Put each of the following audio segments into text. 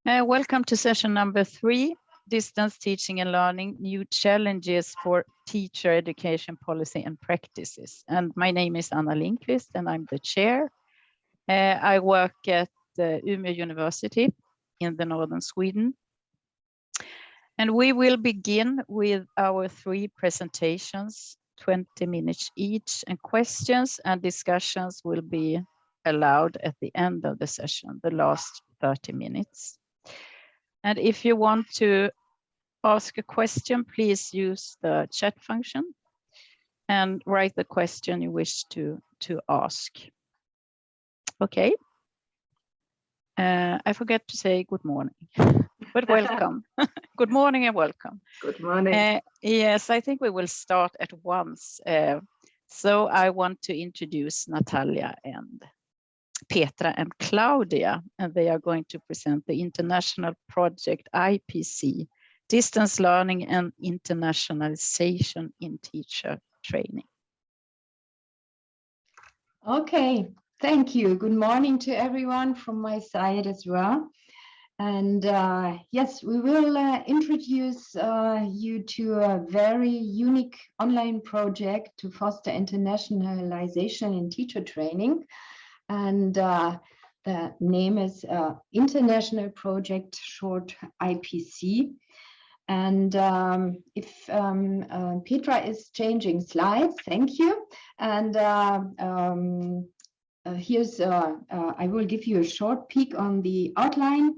Welcome to session number 3, Distance Teaching and Learning, New Challenges for Teacher Education Policy and Practices. And my name is Anna Lindqvist and I'm the chair. I work at Umeå University in the northern Sweden. And we will begin with our 3 presentations, 20 minutes each, and questions and discussions will be allowed at the end of the session, the last 30 minutes. And if you want to ask a question, please use the chat function and write the question you wish to ask. Okay. I forgot to say good morning, but welcome. Good morning and welcome. Good morning. Yes, I think we will start at once. So I want to introduce Nataliia and Petra and Klaudia, and they are going to present the international project IPC, Distance Learning and Internationalization in Teacher Training. Okay, thank you. Good morning to everyone from my side as well. And yes, we will introduce you to a very unique online project to foster internationalization in teacher training. And the name is International Project, short IPC. And if Petra is changing slides, thank you. And here's, I will give you a short peek on the outline.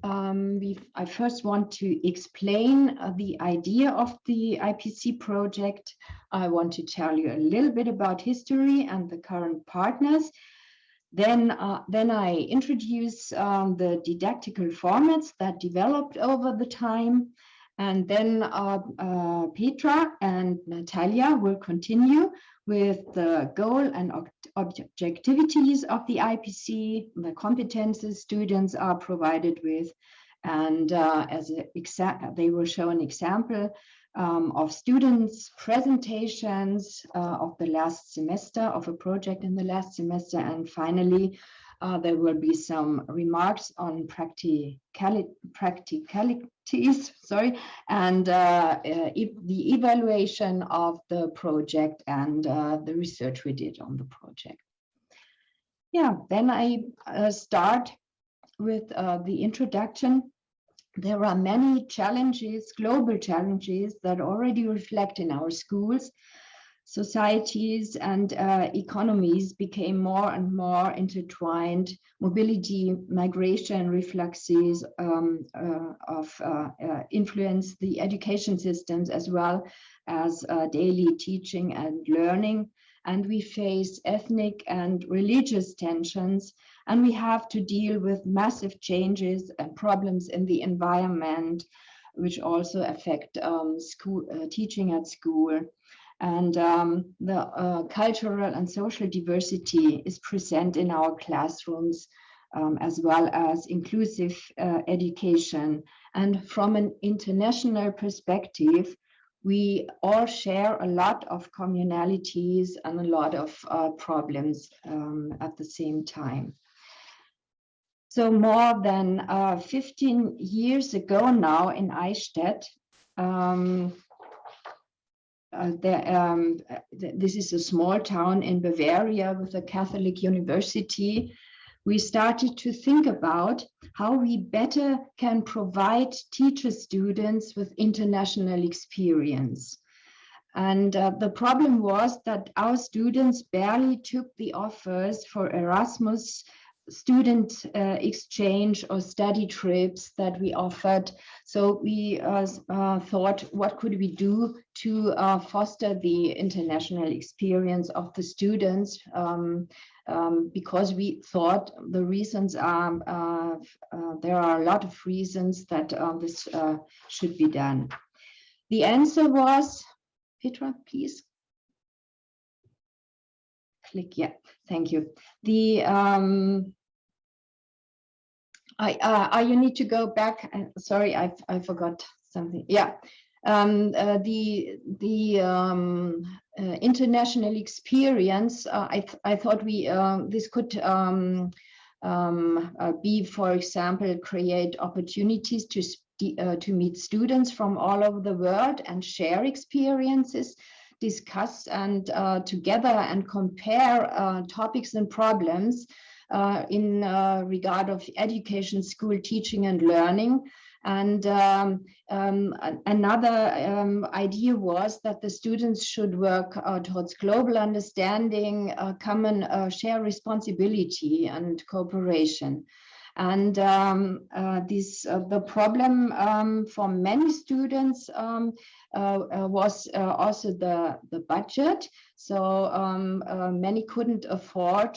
I first want to explain the idea of the IPC project. I want to tell you a little bit about history and the current partners. Then I introduce the didactical formats that developed over the time. And then Petra and Nataliia will continue with the goal and objectivities of the IPC, the competences students are provided with, and they will show an example of students' presentations of the last semester, of a project in the last semester, and finally there will be some remarks on practicalities, and the evaluation of the project and the research we did on the project. Yeah, then I start with the introduction. There are many challenges, global challenges, that already reflect in our schools. Societies and economies became more and more intertwined. Mobility, migration refluxes influence the education systems as well as daily teaching and learning. And we face ethnic and religious tensions, and we have to deal with massive changes and problems in the environment, which also affect teaching at school. And the cultural and social diversity is present in our classrooms, as well as inclusive education. And from an international perspective, we all share a lot of communalities and a lot of problems at the same time. So more than 15 years ago now in Eichstätt, this is a small town in Bavaria with a Catholic university. We started to think about how we better can provide teacher students with international experience. And the problem was that our students barely took the offers for Erasmus student exchange or study trips that we offered. So we thought, what could we do to foster the international experience of the students? Because we thought the reasons are, there are a lot of reasons that this should be done. The answer was, Petra, please. Click, yeah, thank you. The you need to go back. Sorry, I forgot something. Yeah, the international experience. I thought we this could B, for example, create opportunities to meet students from all over the world and share experiences, discuss and together and compare topics and problems in regard of education, school teaching and learning. And another idea was that the students should work towards global understanding, common share responsibility and cooperation. And the problem for many students was also the budget. So many couldn't afford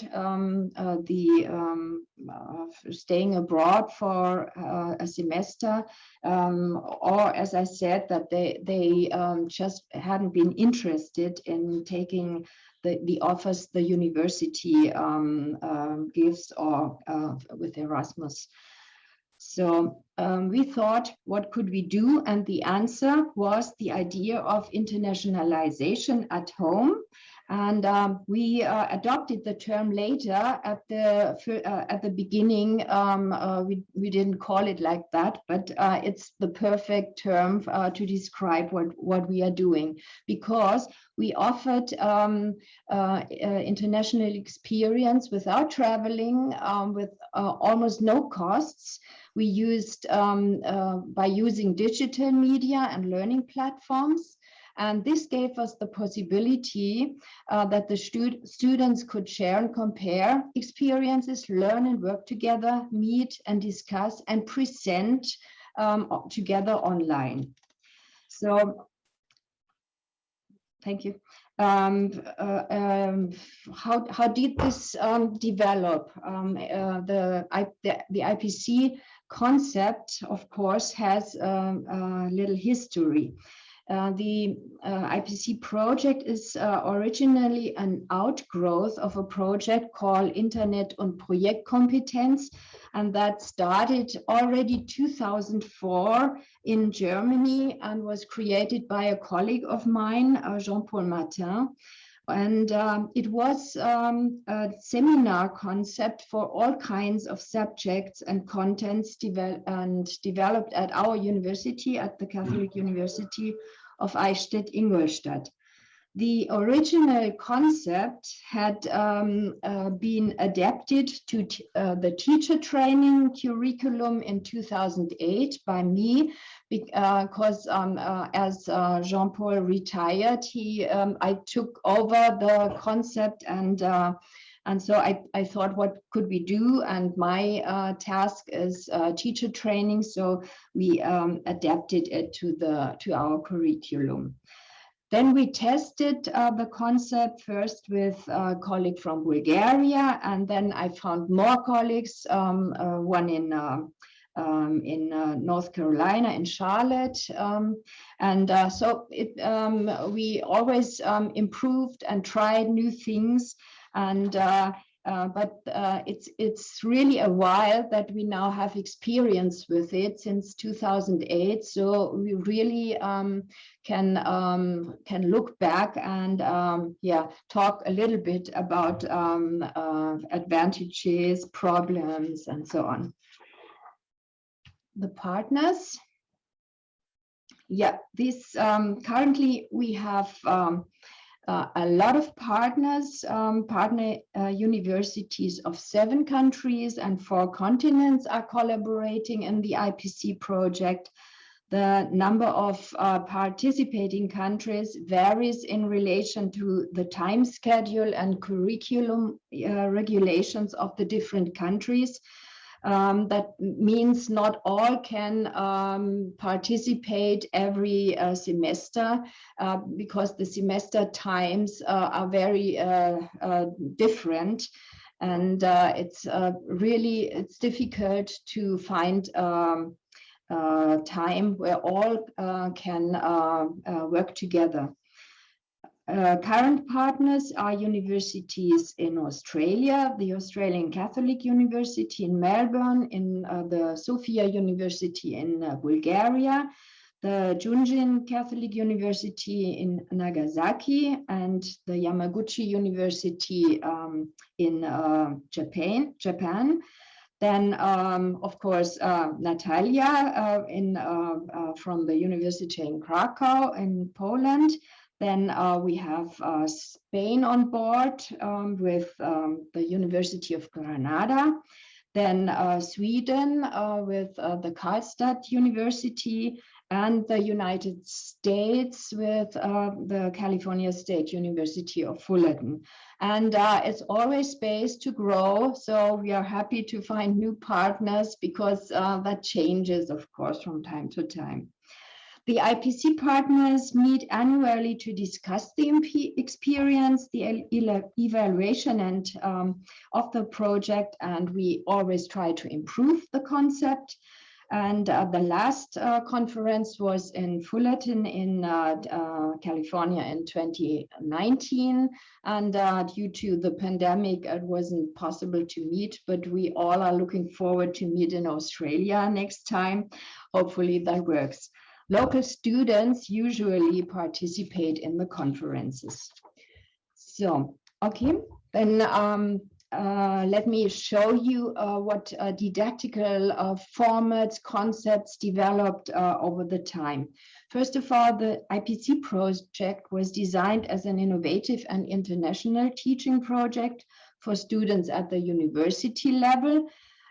staying abroad for a semester, or as I said, that they just hadn't been interested in taking the offers the university gives, or with Erasmus. So we thought, what could we do? And the answer was the idea of internationalization at home. And we adopted the term later. At the beginning, we didn't call it like that, but it's the perfect term to describe what we are doing, because we offered international experience without traveling, with almost no costs. We used by using digital media and learning platforms. And this gave us the possibility that the students could share and compare experiences, learn and work together, meet and discuss and present together online. So, thank you. How did this develop? The IPC concept, of course, has a little history. The IPC project is originally an outgrowth of a project called Internet und Projektkompetenz, and that started already 2004 in Germany and was created by a colleague of mine, Jean-Paul Martin. And it was a seminar concept for all kinds of subjects and contents developed at our university, at the Catholic University of Eichstätt-Ingolstadt. The original concept had been adapted to the teacher training curriculum in 2008 by me, because as Jean-Paul retired, I took over the concept, and so I thought, what could we do? And my task is teacher training, so we adapted it to our curriculum. Then we tested the concept first with a colleague from Bulgaria, and then I found more colleagues, one in North Carolina, in Charlotte, so we always improved and tried new things, and but it's really a while that we now have experience with it, since 2008. So we really can look back and talk a little bit about advantages, problems, and so on. The partners. Yeah, this currently we have a lot of partners, partner universities of 7 countries and 4 continents are collaborating in the IPC project. The number of participating countries varies in relation to the time schedule and curriculum regulations of the different countries. That means not all can participate every semester, because the semester times are very different, and it's difficult to find time where all can work together. Current partners are universities in Australia, the Australian Catholic University in Melbourne, in the Sofia University in Bulgaria, the Junjin Catholic University in Nagasaki, and the Yamaguchi University in Japan. Then, of course, Nataliia from the University in Krakow in Poland. Then we have Spain on board with the University of Granada. Then Sweden with the Karlstad University, and the United States with the California State University of Fullerton. And it's always space to grow. So we are happy to find new partners because that changes, of course, from time to time. The IPC partners meet annually to discuss the experience, the evaluation and of the project, and we always try to improve the concept. And the last conference was in Fullerton in California in 2019. And due to the pandemic, it wasn't possible to meet, but we all are looking forward to meet in Australia next time. Hopefully that works. Local students usually participate in the conferences. So, okay, then let me show you what didactical formats, concepts developed over the time. First of all, the IPC project was designed as an innovative and international teaching project for students at the university level,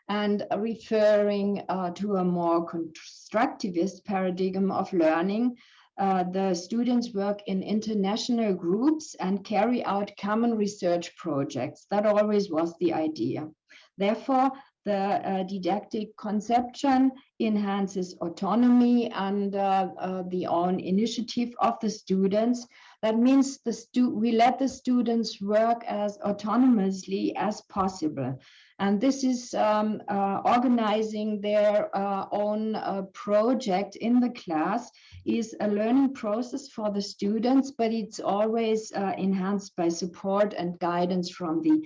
and referring to a more constructivist paradigm of learning. The students work in international groups and carry out common research projects. That always was the idea. Therefore, the didactic conception enhances autonomy and the own initiative of the students. That means we let the students work as autonomously as possible. And this is organizing their own project in the class is a learning process for the students, but it's always enhanced by support and guidance from the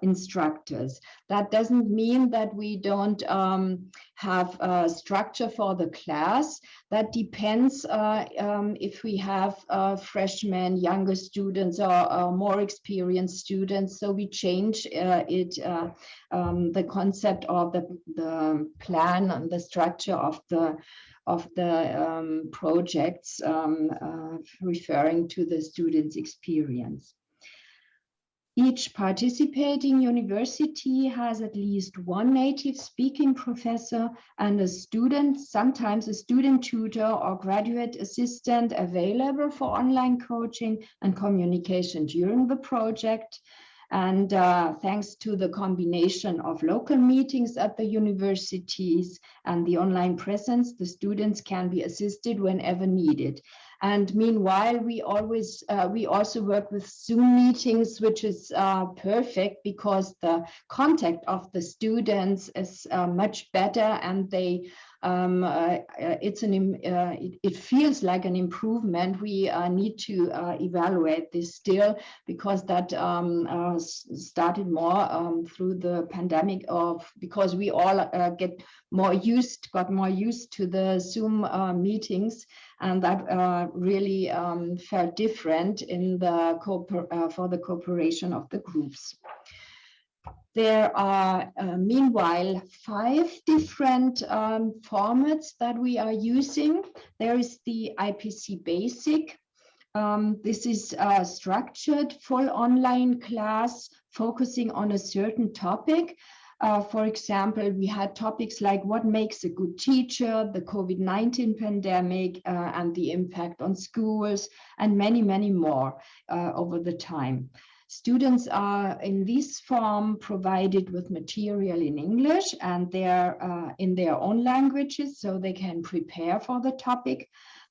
instructors. That doesn't mean that we don't have a structure for the class. That depends if we have freshmen, younger students, or more experienced students. So we change the concept of the plan and the structure of the projects referring to the students' experience. Each participating university has at least one native speaking professor and a student, sometimes a student tutor or graduate assistant available for online coaching and communication during the project. And thanks to the combination of local meetings at the universities and the online presence, the students can be assisted whenever needed. And meanwhile, we also work with Zoom meetings, which is perfect because the contact of the students is much better, and they it feels like an improvement. We need to evaluate this still, because that started more through the pandemic, because we all got more used to the Zoom meetings, and that really felt different in the for the cooperation of the groups. There are, meanwhile, 5 different formats that we are using. There is the IPC Basic. This is a structured full online class focusing on a certain topic. For example, we had topics like what makes a good teacher, the COVID-19 pandemic, and the impact on schools, and many, many more over the time. Students are in this form provided with material in English and they're in their own languages, so they can prepare for the topic.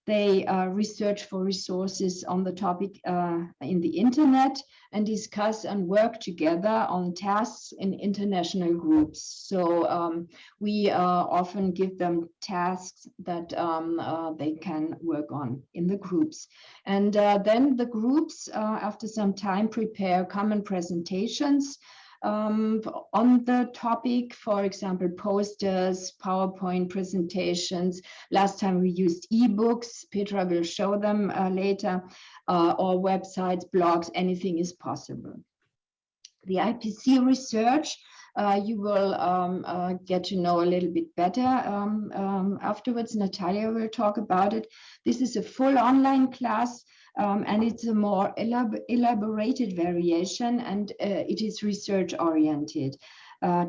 They research for resources on the topic in the internet and discuss and work together on tasks in international groups. So we often give them tasks that they can work on in the groups. And then the groups, after some time, prepare common presentations on the topic, for example, posters, PowerPoint presentations. Last time we used ebooks. Petra will show them later, or websites, blogs, anything is possible. The IPC research, you will get to know a little bit better afterwards. Nataliia will talk about it. This is a full online class, and it's a more elaborated variation, and it is research oriented.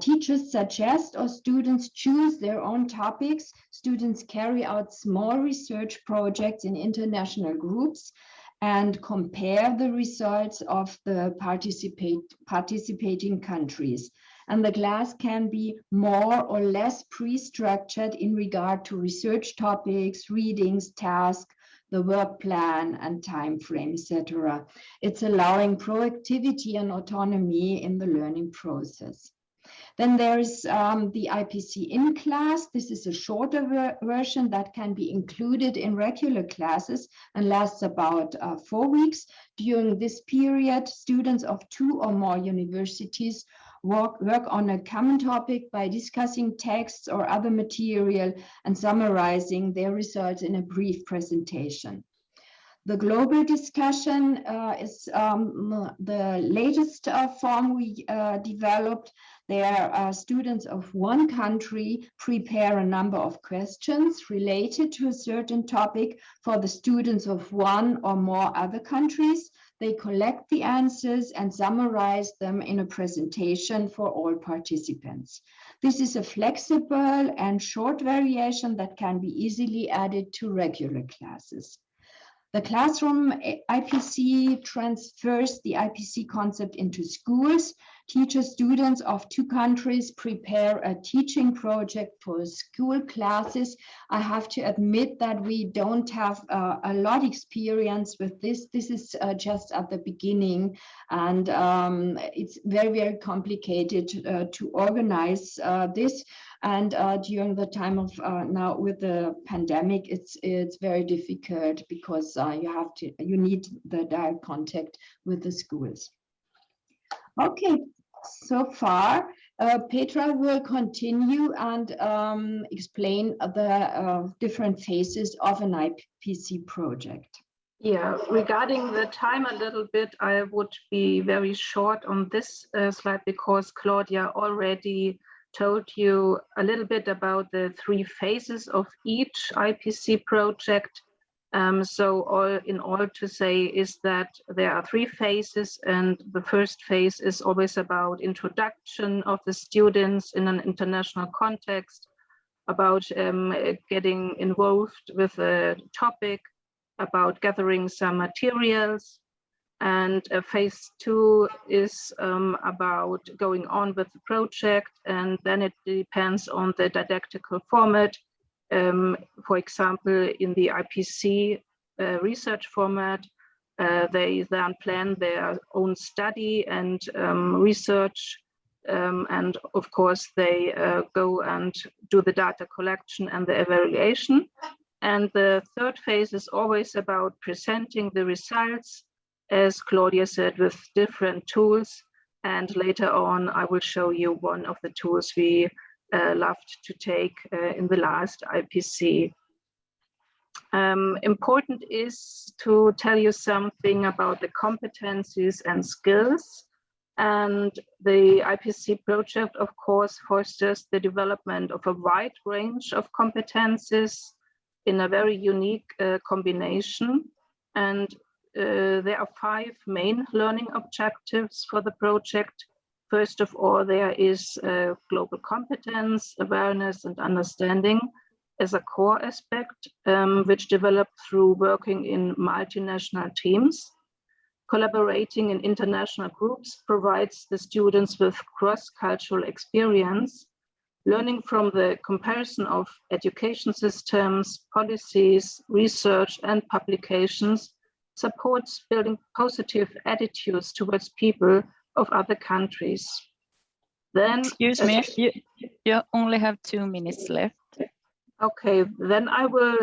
Teachers suggest or students choose their own topics. Students carry out small research projects in international groups and compare the results of the participating countries. And the class can be more or less pre-structured in regard to research topics, readings, tasks, the work plan and time frame, etc. It's allowing proactivity and autonomy in the learning process. Then there is the IPC in class. This is a shorter version that can be included in regular classes and lasts about 4 weeks. During this period, students of 2 or more universities work on a common topic by discussing texts or other material and summarizing their results in a brief presentation. The global discussion is the latest form we developed. There students of one country prepare a number of questions related to a certain topic for the students of one or more other countries. They collect the answers and summarize them in a presentation for all participants. This is a flexible and short variation that can be easily added to regular classes. The classroom IPC transfers the IPC concept into schools. Teachers, students of 2 countries prepare a teaching project for school classes. I have to admit that we don't have a lot of experience with this. This is just at the beginning, and it's very, very complicated to organize this. And during the time of now with the pandemic, it's very difficult because you need the direct contact with the schools. Okay, so far, Petra will continue and explain the different phases of an IPC project. Yeah, regarding the time a little bit, I would be very short on this slide because Klaudia already told you a little bit about the 3 phases of each IPC project. So all to say is that there are 3 phases, and the first phase is always about introduction of the students in an international context, about getting involved with a topic, about gathering some materials. And phase 2 is about going on with the project, and then it depends on the didactical format. For example, in the IPC research format, they then plan their own study and research, and of course they go and do the data collection and the evaluation. And the third phase is always about presenting the results, as Klaudia said, with different tools. And later on, I will show you one of the tools we loved to take in the last IPC. Important is to tell you something about the competencies and skills. And the IPC project, of course, fosters the development of a wide range of competencies in a very unique combination. And there are 5 main learning objectives for the project. First of all, there is global competence, awareness, and understanding as a core aspect, which developed through working in multinational teams. Collaborating in international groups provides the students with cross-cultural experience. Learning from the comparison of education systems, policies, research, and publications supports building positive attitudes towards people of other countries. Then, excuse me, you only have 2 minutes left. Okay, then I will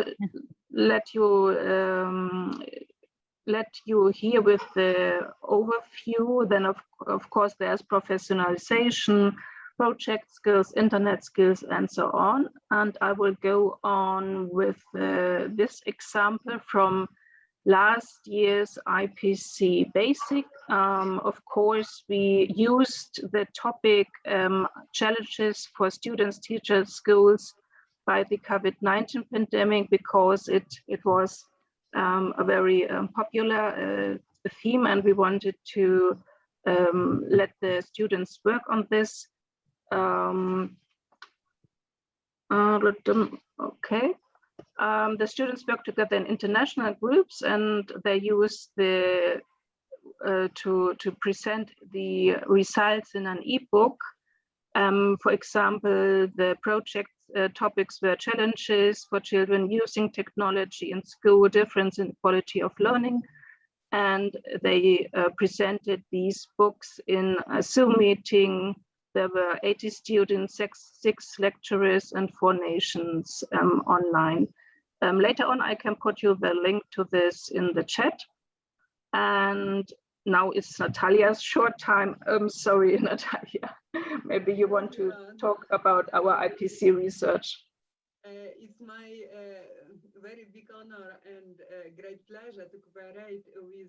let you let you hear with the overview. Then of course there's professionalization, project skills, internet skills, and so on. And I will go on with this example from last year's IPC Basic. Of course, we used the topic challenges for students, teachers, schools by the COVID-19 pandemic because it was a very popular theme, and we wanted to let the students work on this. Okay. The students work together in international groups, and they use the to present the results in an ebook. For example, the project topics were challenges for children using technology in school, difference in quality of learning, and they presented these books in a Zoom meeting. There were 80 students, six lecturers, and 4 nations online. Later on, I can put you the link to this in the chat. And now it's Natalia's short time. Sorry, Nataliia. Maybe you want to talk about our IPC research. It's my very big honor and great pleasure to cooperate with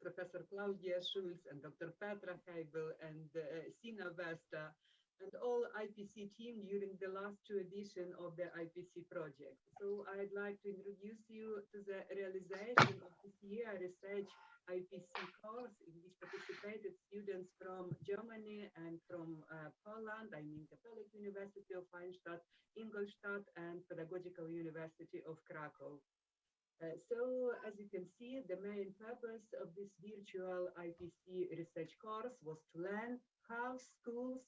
Professor Klaudia Schultheis and Dr. Petra Hiebl and Sina Vesta and all IPC team during the last 2 editions of the IPC project. So I'd like to introduce you to the realization of this year research IPC course in which participated students from Germany and from Poland, I mean Catholic University of Eisenstadt, Ingolstadt, and Pedagogical University of Krakow. So as you can see, the main purpose of this virtual IPC research course was to learn how schools,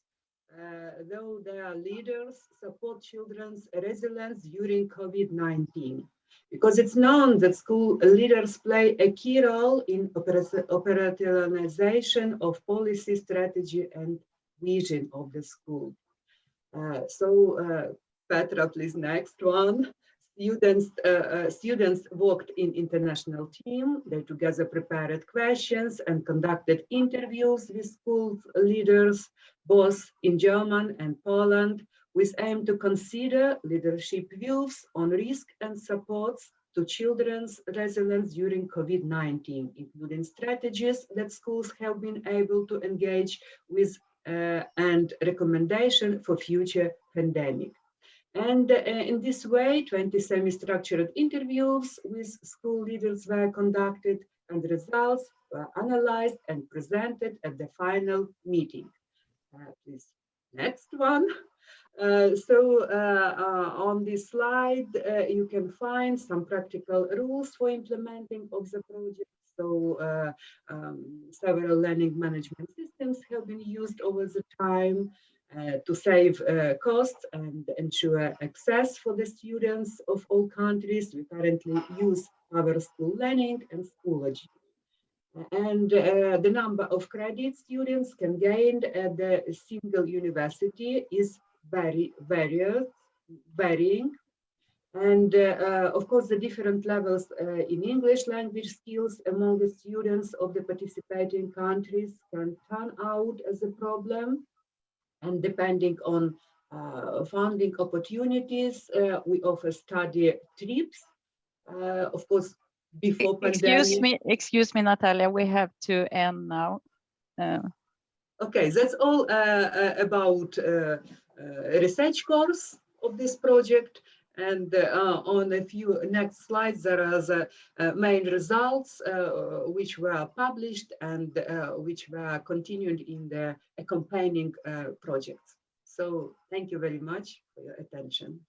though they are leaders, support children's resilience during COVID-19. Because it's known that school leaders play a key role in operationalization of policy, strategy, and vision of the school. Petra, please, next one. Students worked in international team. They together prepared questions and conducted interviews with school leaders, both in German and Poland, with aim to consider leadership views on risk and supports to children's resilience during COVID-19, including strategies that schools have been able to engage with and recommendation for future pandemic. And in this way, 20 semi-structured interviews with school leaders were conducted, and the results were analyzed and presented at the final meeting. Please, next one. On this slide, you can find some practical rules for implementing of the project. Several learning management systems have been used over the time to save costs and ensure access for the students of all countries. We currently use our school learning and Schoology. And the number of credits students can gain at the single university is varying. And of course, the different levels in English language skills among the students of the participating countries can turn out as a problem. And depending on funding opportunities, we offer study trips. Of course, before pandemic. Excuse me, Nataliia, we have to end now. Okay, that's all about research course of this project. And on a few next slides, there are the main results which were published and which were continued in the accompanying projects. So thank you very much for your attention.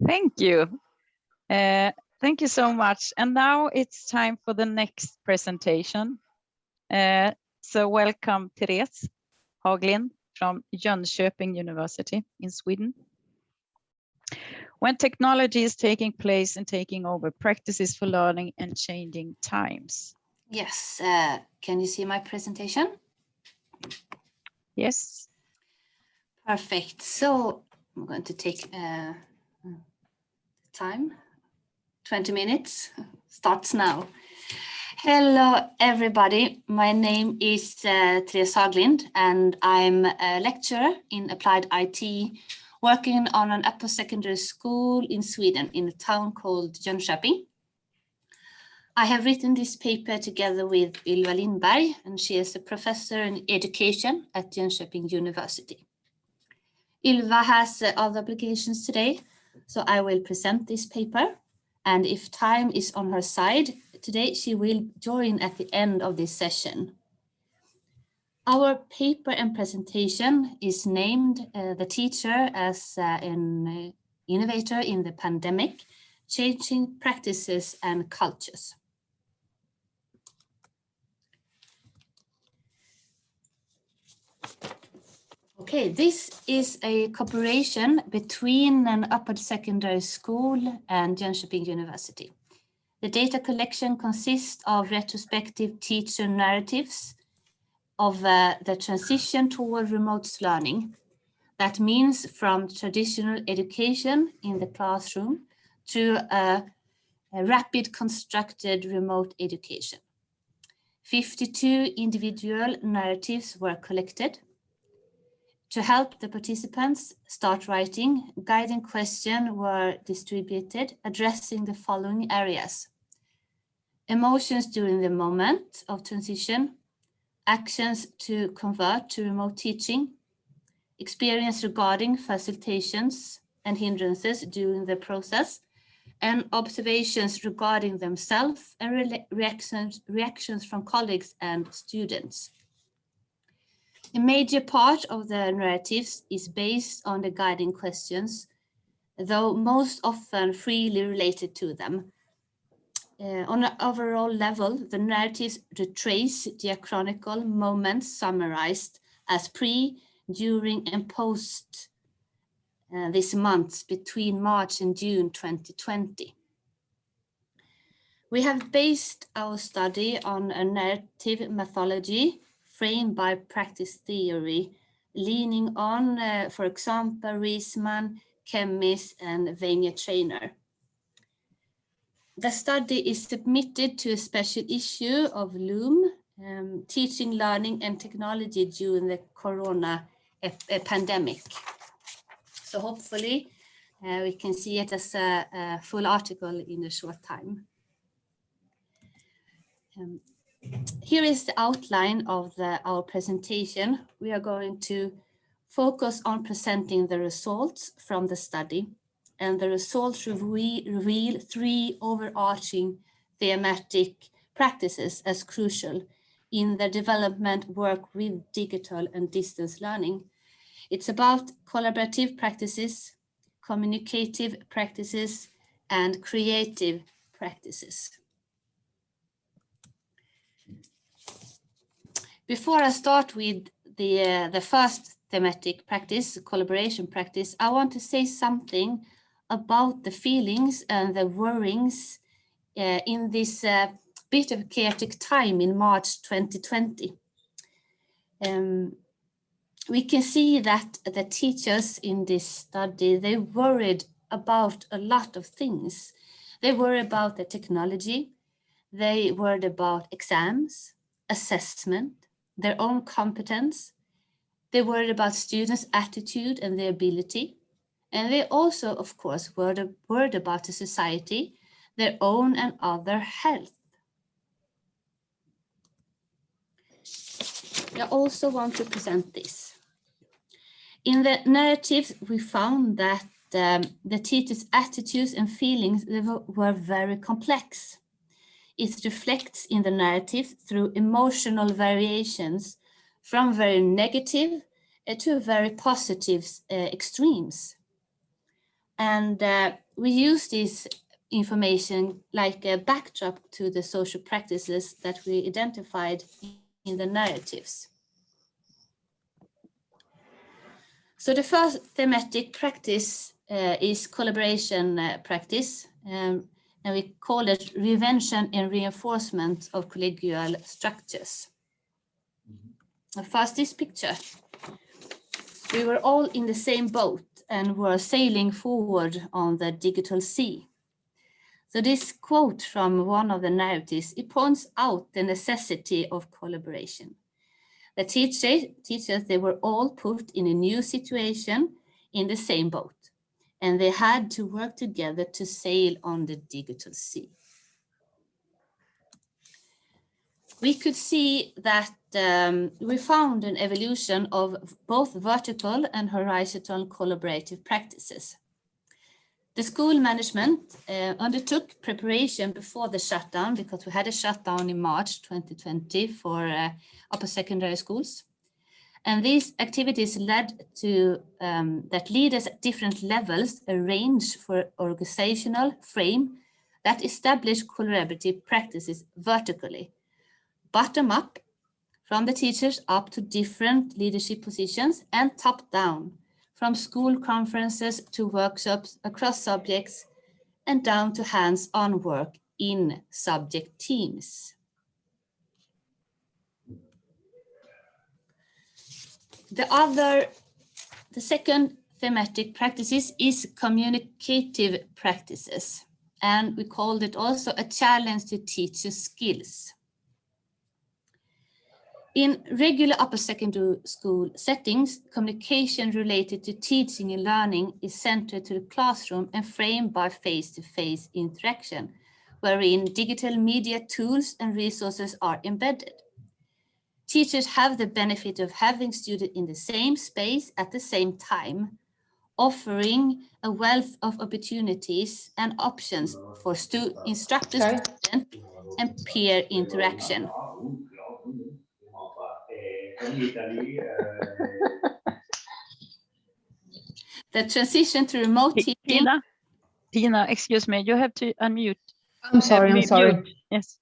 Thank you. Thank you so much. And now it's time for the next presentation. So welcome Therése Haglind from Jönköping University in Sweden. When technology is taking place and taking over practices for learning and changing times. Yes, can you see my presentation? Yes. Perfect. So I'm going to take time 20 minutes starts now. Hello, everybody. My name is Therése Haglind, and I'm a lecturer in applied IT, working on an upper secondary school in Sweden in a town called Jönköping. I have written this paper together with Ylva Lindberg, and she is a professor in education at Jönköping University. Ylva has other obligations today, so I will present this paper. And if time is on her side today, she will join at the end of this session. Our paper and presentation is named The Teacher as an Innovator in the Pandemic, Changing Practices and Cultures. Okay, this is a cooperation between an upper secondary school and Jönköping University. The data collection consists of retrospective teacher narratives of the transition toward remote learning. That means from traditional education in the classroom to a rapid constructed remote education. 52 individual narratives were collected. To help the participants start writing, guiding questions were distributed, addressing the following areas: emotions during the moment of transition, actions to convert to remote teaching, experience regarding facilitations and hindrances during the process, and observations regarding themselves and reactions from colleagues and students. A major part of the narratives is based on the guiding questions, though most often freely related to them. On an overall level, the narratives retrace diachronical moments summarized as pre, during, and post this month between March and June 2020. We have based our study on a narrative methodology framed by practice theory, leaning on, for example, Riesman, Kemmis, and Wenger-Trainer. The study is submitted to a special issue of Loom, Teaching, Learning and Technology during the Corona pandemic. So hopefully we can see it as a full article in a short time. Here is the outline of our presentation. We are going to focus on presenting the results from the study, and the results reveal three overarching thematic practices as crucial in the development work with digital and distance learning. It's about collaborative practices, communicative practices, and creative practices. Before I start with the first thematic practice, collaboration practice, I want to say something about the feelings and the worries in this bit of chaotic time in March 2020. We can see that the teachers in this study, they worried about a lot of things. They worried about the technology, they worried about exams, assessment, their own competence. They worried about students' attitude and their ability. And they also, of course, worried about the society, their own and other health. I also want to present this. In the narratives, we found that the teachers' attitudes and feelings were very complex. It reflects in the narrative through emotional variations from very negative to very positive extremes. And we use this information like a backdrop to the social practices that we identified in the narratives. So the first thematic practice is collaboration practice. And we call it prevention and reinforcement of collegial structures. First, this picture. We were all in the same boat and were sailing forward on the digital sea. So this quote from one of the narratives, it points out the necessity of collaboration. The teachers, they were all put in a new situation in the same boat, and they had to work together to sail on the digital sea. We could see that we found an evolution of both vertical and horizontal collaborative practices. The school management undertook preparation before the shutdown, because we had a shutdown in March 2020 for upper secondary schools. And these activities led to that leaders at different levels arranged for organizational frame that established collaborative practices vertically, bottom up, from the teachers up to different leadership positions, and top down, from school conferences to workshops across subjects and down to hands-on work in subject teams. The second thematic practices is communicative practices, and we called it also a challenge to teacher skills. In regular upper secondary school settings, communication related to teaching and learning is centered to the classroom and framed by face-to-face interaction, wherein digital media tools and resources are embedded. Teachers have the benefit of having students in the same space at the same time, offering a wealth of opportunities and options for instructor, student, and peer interaction. The transition to remote teaching. Tina, excuse me, you have to unmute. I'm sorry. Yes.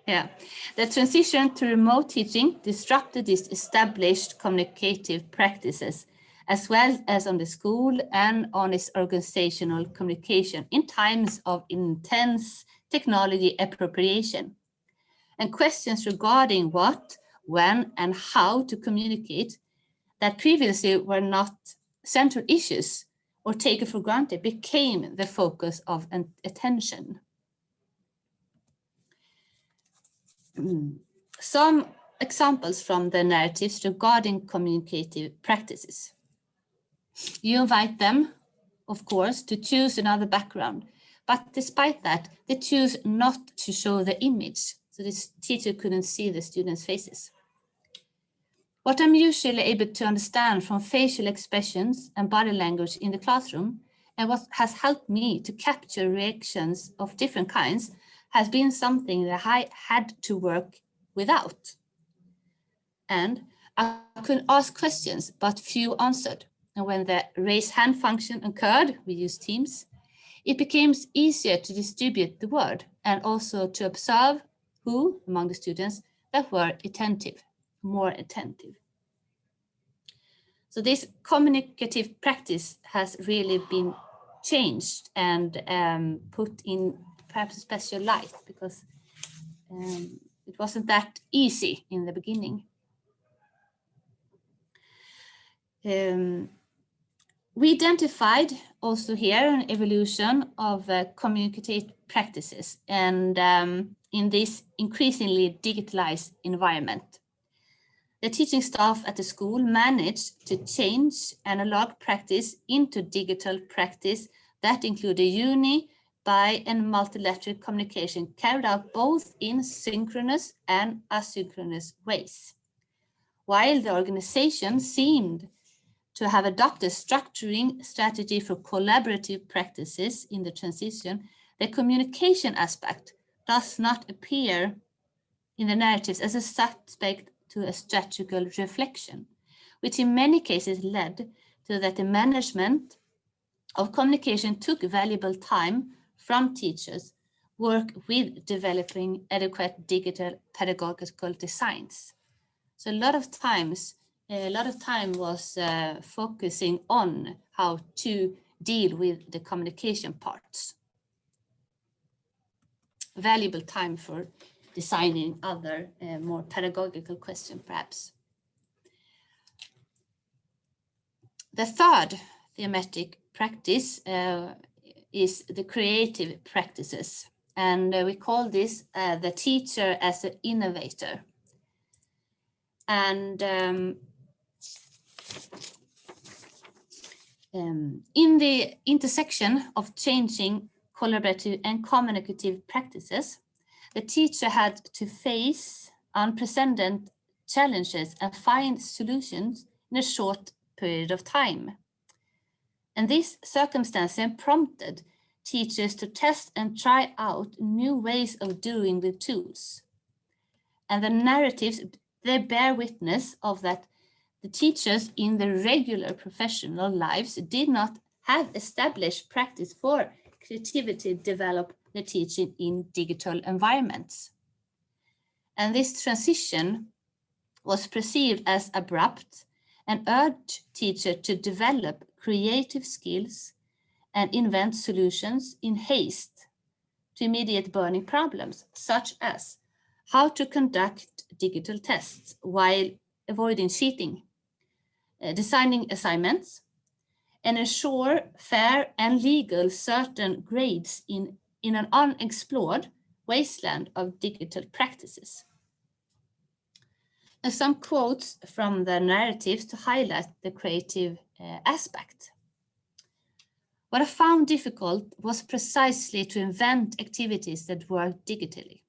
Yeah, the transition to remote teaching disrupted these established communicative practices, as well as on the school and on its organizational communication in times of intense technology appropriation. And questions regarding what, when, and how to communicate that previously were not central issues or taken for granted became the focus of attention. Some examples from the narratives regarding communicative practices. You invite them, of course, to choose another background, but despite that, they choose not to show the image, so this teacher couldn't see the students' faces. What I'm usually able to understand from facial expressions and body language in the classroom, and what has helped me to capture reactions of different kinds, has been something that I had to work without. And I could ask questions, but few answered. And when the raise hand function occurred, we used Teams, it became easier to distribute the word and also to observe who among the students that were attentive, more attentive. So this communicative practice has really been changed and put in perhaps a special light, because it wasn't that easy in the beginning. We identified also here an evolution of communicative practices and in this increasingly digitalized environment. The teaching staff at the school managed to change analog practice into digital practice that included bi- and multilateral communication carried out both in synchronous and asynchronous ways. While the organization seemed to have adopted a structuring strategy for collaborative practices in the transition, the communication aspect does not appear in the narratives as a suspect to a strategical reflection, which in many cases led to that the management of communication took valuable time from teachers' work with developing adequate digital pedagogical designs. So a lot of time was focusing on how to deal with the communication parts. Valuable time for designing other more pedagogical questions, perhaps. The third thematic practice is the creative practices. And we call this the teacher as an innovator. And in the intersection of changing collaborative and communicative practices, the teacher had to face unprecedented challenges and find solutions in a short period of time. And this circumstance prompted teachers to test and try out new ways of doing the tools. And the narratives, they bear witness of that the teachers in their regular professional lives did not have established practice for creativity develop the teaching in digital environments. And this transition was perceived as abrupt and urged teachers to develop creative skills and invent solutions in haste to immediate burning problems, such as how to conduct digital tests while avoiding cheating, designing assignments, and ensure fair and legal certain grades in an unexplored wasteland of digital practices. And some quotes from the narratives to highlight the creative aspect. What I found difficult was precisely to invent activities that work digitally.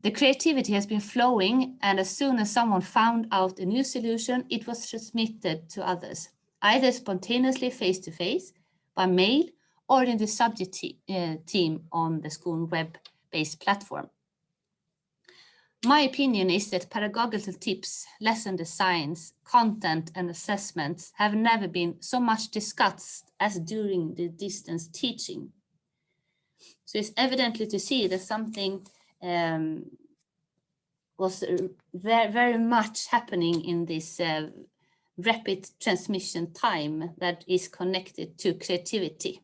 The creativity has been flowing, and as soon as someone found out a new solution, it was transmitted to others, either spontaneously face-to-face, by mail, or in the subject team on the school web-based platform. My opinion is that pedagogical tips, lesson designs, content, and assessments have never been so much discussed as during the distance teaching. So it's evidently to see that something was very, very much happening in this rapid transmission time that is connected to creativity.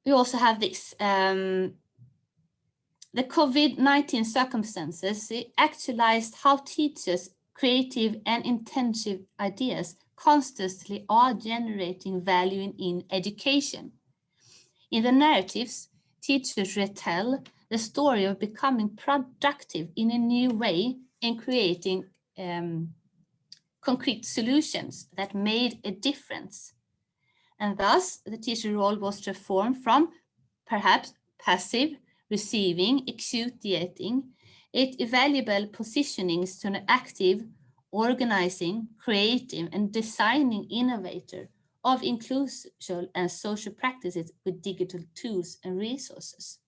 We also have this, the COVID-19 circumstances actualized how teachers' creative and intensive ideas constantly are generating value in education. In the narratives, teachers retell the story of becoming productive in a new way and creating concrete solutions that made a difference. And thus, the teacher role was transformed from perhaps passive, receiving, executing, valuable positionings to an active, organizing, creative, and designing innovator of inclusive and social practices with digital tools and resources.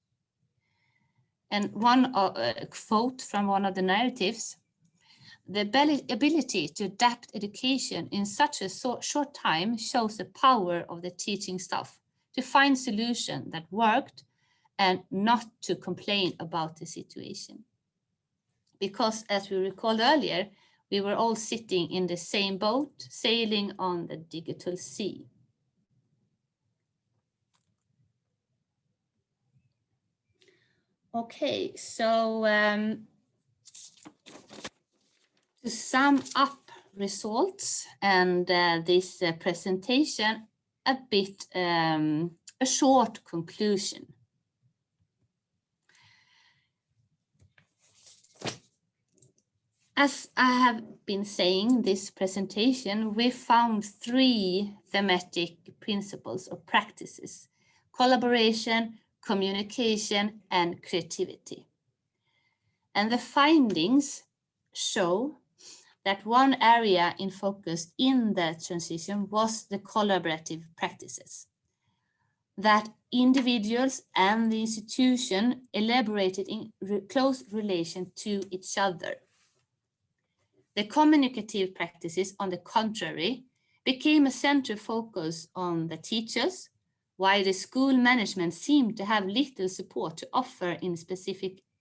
And one quote from one of the narratives: the ability to adapt education in such a short time shows the power of the teaching staff to find solutions that worked and not to complain about the situation. Because as we recalled earlier, we were all sitting in the same boat, sailing on the digital sea. Okay, so to sum up results and this presentation, a short conclusion. As I have been saying, this presentation, we found 3 thematic principles or practices: collaboration, communication, and creativity. And the findings show that one area in focus in the transition was the collaborative practices, that individuals and the institution elaborated in close relation to each other. The communicative practices, on the contrary, became a central focus on the teachers, while the school management seemed to have little support to offer in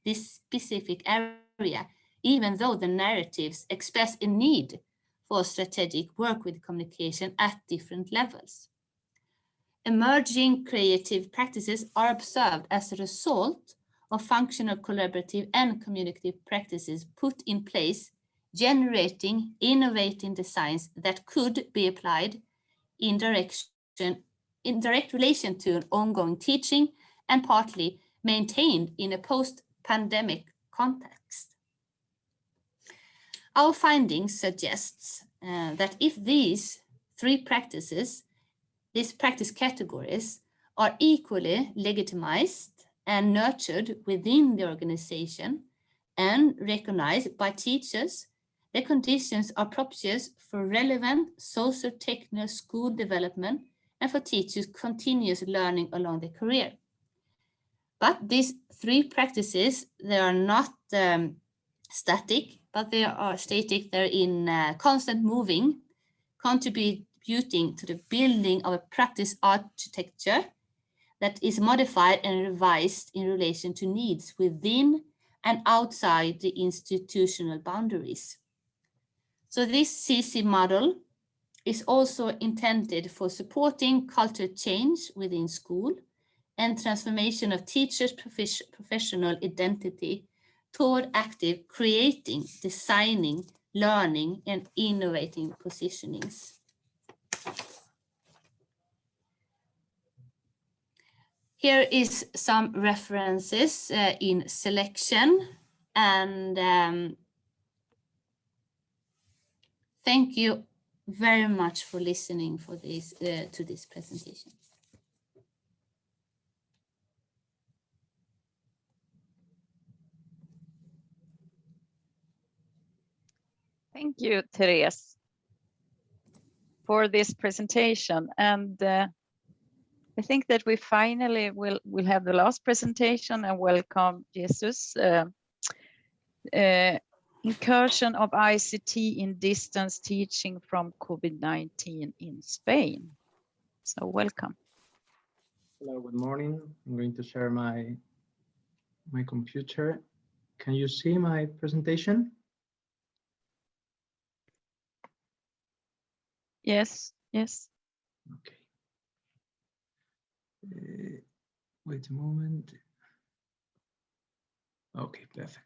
this specific area, even though the narratives express a need for strategic work with communication at different levels. Emerging creative practices are observed as a result of functional, collaborative, and communicative practices put in place generating innovating designs that could be applied in direct relation to ongoing teaching and partly maintained in a post-pandemic context. Our findings suggests that if these these practice categories are equally legitimized and nurtured within the organization and recognized by teachers, the conditions are propitious for relevant socio-technical school development and for teachers' continuous learning along their career. But these three practices, they are not static, but they are static. They're in constant moving, contributing to the building of a practice architecture that is modified and revised in relation to needs within and outside the institutional boundaries. So this CC model is also intended for supporting culture change within school and transformation of teachers' professional identity toward active creating, designing, learning, and innovating positionings. Here is some references in selection, and thank you very much for listening for this to this presentation. Thank you, Therése, for this presentation. And I think that we finally will have the last presentation and welcome Jesús. Incursion of ICT in distance teaching from COVID-19 in Spain. So welcome. Hello, good morning. I'm going to share my computer. Can you see my presentation? Yes, yes. Okay. Wait a moment. Okay, perfect.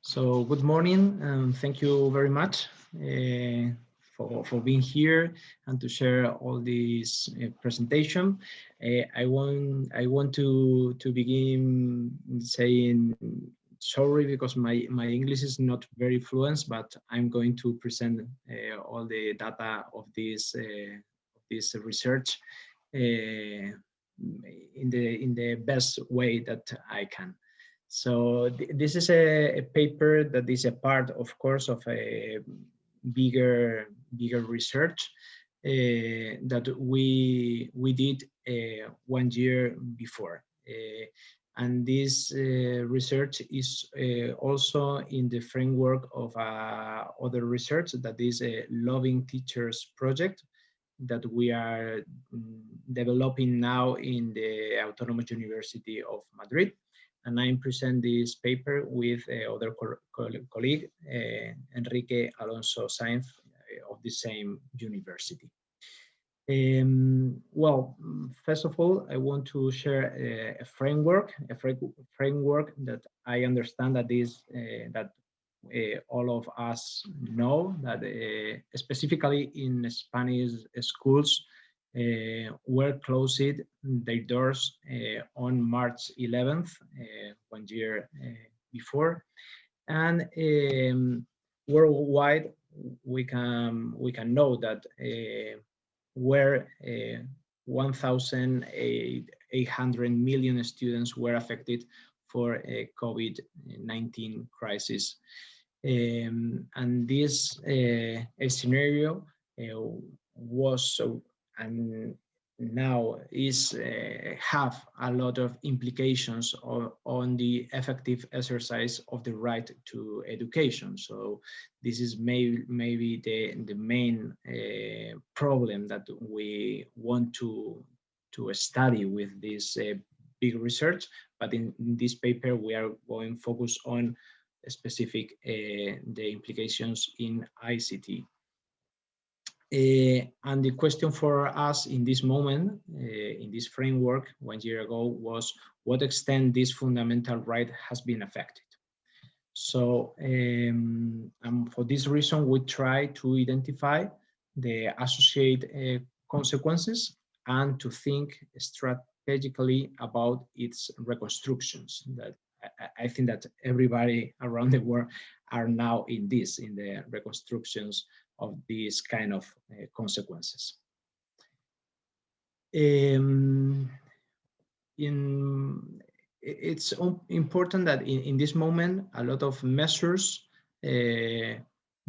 So good morning, and thank you very much for being here and to share all this presentation. I want to begin saying sorry because my English is not very fluent, but I'm going to present all the data of this research in the best way that I can. So this is a paper that is a part, of course, of a bigger research that we did 1 year before. And this research is also in the framework of other research that is a Loving Teachers project that we are developing now in the Autonomous University of Madrid. And I'm presenting this paper with other colleague, Enrique Alonso-Sainz of the same university. Well, first of all, I want to share a framework that I understand that is all of us know, that specifically in Spanish schools were closed their doors on March 11th, 1 year before, and worldwide we can know that where 1,800 million students were affected for a COVID-19 crisis. And this scenario was and now is have a lot of implications on the effective exercise of the right to education. So this is maybe the main problem that we want to study with this big research. But in this paper, we are going to focus on specific the implications in ICT. And the question for us in this moment, in this framework 1 year ago, was what extent this fundamental right has been affected. So I'm for this reason, we try to identify the associated consequences and to think strategically about its reconstructions. That I think that everybody around the world are now in the reconstructions of these kind of consequences. It's important that in this moment, a lot of measures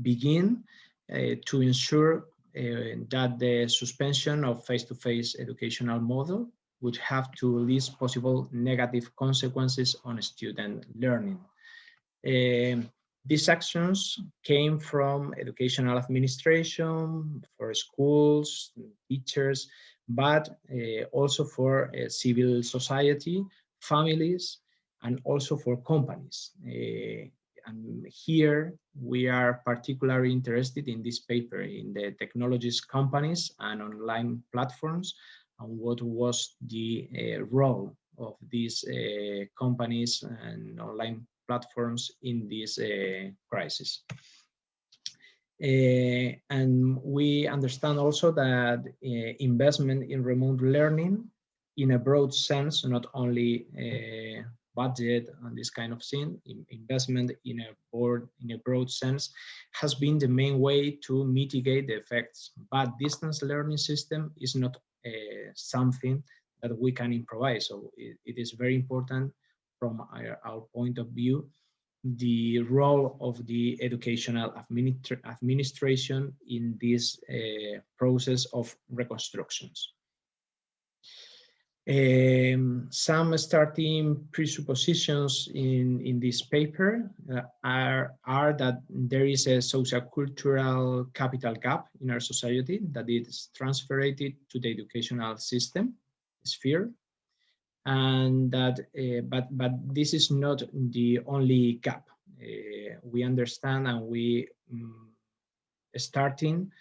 begin to ensure that the suspension of face-to-face educational model would have to least possible negative consequences on student learning. These actions came from educational administration, for schools, teachers, but also for civil society, families, and also for companies. And here we are particularly interested in this paper, in the technologies companies and online platforms, and what was the role of these companies and online platforms in this crisis. And we understand also that investment in remote learning in a broad sense, not only budget and this kind of thing, investment in a broad sense has been the main way to mitigate the effects. But distance learning system is not something that we can improvise. So it is very important from our point of view, the role of the educational administration in this process of reconstructions. Some starting presuppositions in this paper are that there is a social-cultural capital gap in our society that is transferred to the educational system sphere, and that but this is not the only gap. We understand, and we starting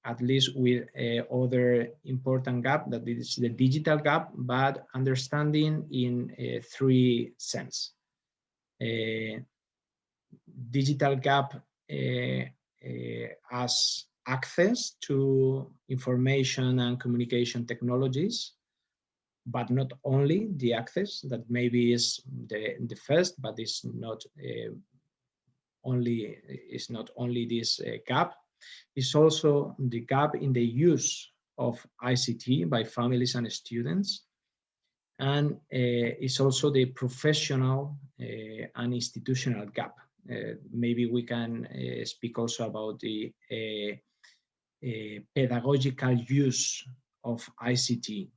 at least with other important gap, that is the digital gap, but understanding in three sense. Digital gap as access to information and communication technologies, but not only the access, that maybe is the first, but it's not only this gap. It's also the gap in the use of ICT by families and students, and it's also the professional and institutional gap. Maybe we can speak also about the pedagogical use of ICT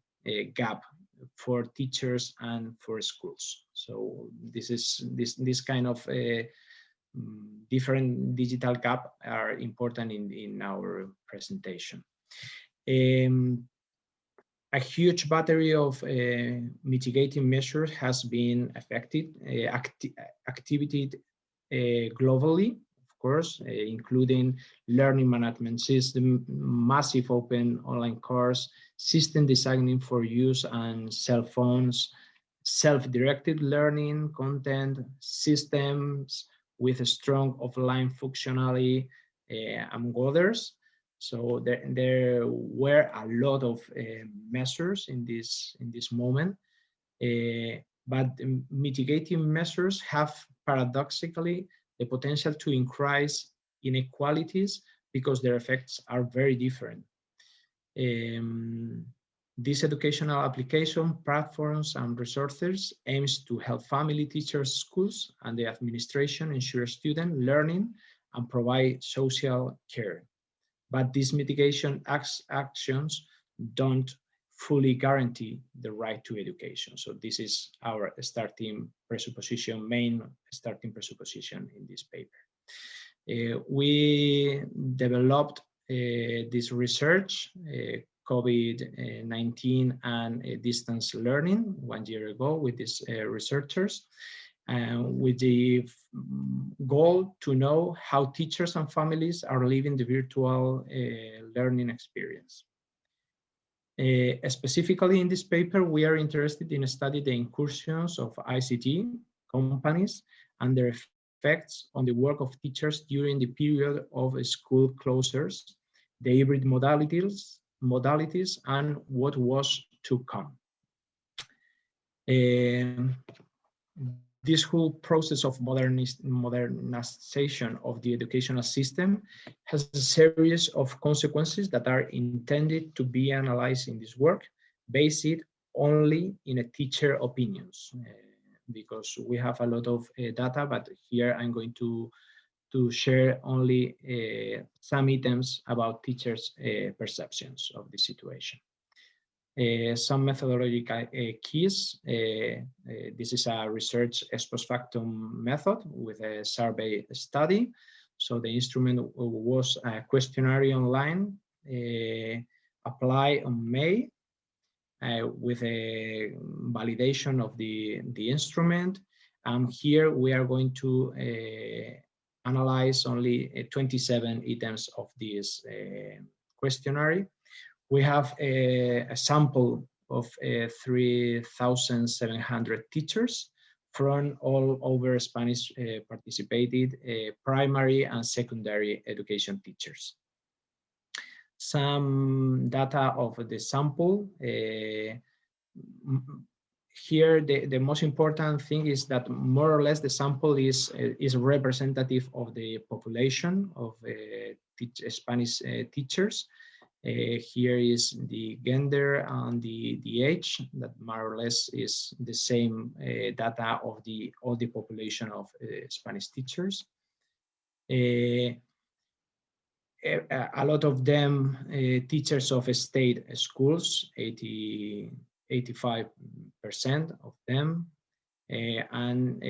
gap for teachers and for schools. So this is this kind of different digital gap are important in our presentation. A huge battery of mitigating measures has been activated globally, of course, including learning management system, massive open online course, system designing for use on cell phones, self-directed learning content, systems with a strong offline functionality, among others. So there were a lot of measures in this moment, but mitigating measures have paradoxically the potential to increase inequalities because their effects are very different. This educational application, platforms and resources aims to help family, teachers, schools, and the administration ensure student learning and provide social care. But these mitigation actions don't fully guarantee the right to education. So this is our starting presupposition, main starting presupposition in this paper. We developed this research, COVID-19 and distance learning 1 year ago with these researchers, with the goal to know how teachers and families are living the virtual learning experience. Specifically in this paper, we are interested in studying the incursions of ICT companies and their effects on the work of teachers during the period of school closures, the hybrid modalities, and what was to come. This whole process of modernization of the educational system has a series of consequences that are intended to be analyzed in this work, based only in a teacher opinions, because we have a lot of data, but here I'm going to share only some items about teachers' perceptions of the situation. Some methodological keys. This is a research ex post factum method with a survey study. So the instrument was a questionnaire online applied on May with a validation of the instrument. And here we are going to analyze only 27 items of this questionnaire. We have a sample of 3,700 teachers from all over Spanish participated primary and secondary education teachers. Some data of the sample. Here, the most important thing is that more or less the sample is representative of the population of Spanish teachers. Here is the gender and the age, that more or less is the same data of all the population of Spanish teachers. A lot of them teachers of state schools, 85% of them, and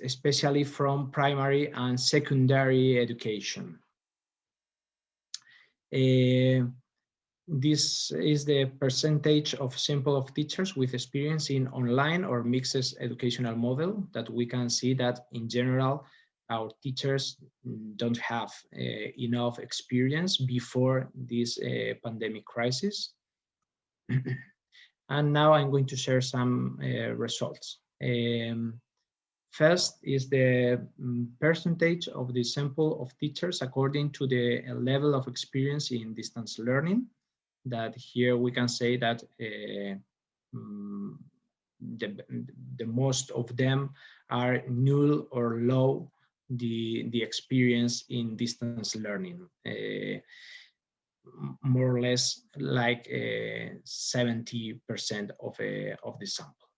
especially from primary and secondary education. This is the percentage of sample of teachers with experience in online or mixed educational model, that we can see that in general our teachers don't have enough experience before this pandemic crisis. And now I'm going to share some results. First is the percentage of the sample of teachers according to the level of experience in distance learning. That here we can say that the most of them are null or low the experience in distance learning. More or less like 70% of the sample.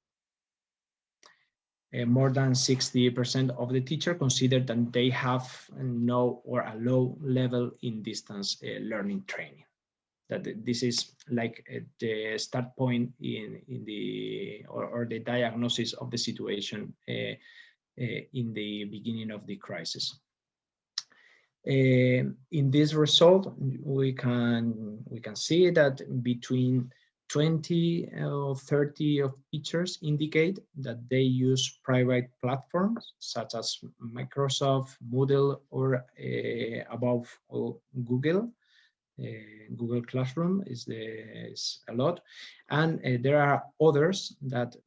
More than 60% of the teacher consider that they have no or a low level in distance learning training. That this is like the start point in the or the diagnosis of the situation in the beginning of the crisis. In this result, we can see that between 20 or 30 of teachers indicate that they use private platforms such as Microsoft, Moodle, or above all Google. Google Classroom is a lot, and there are others that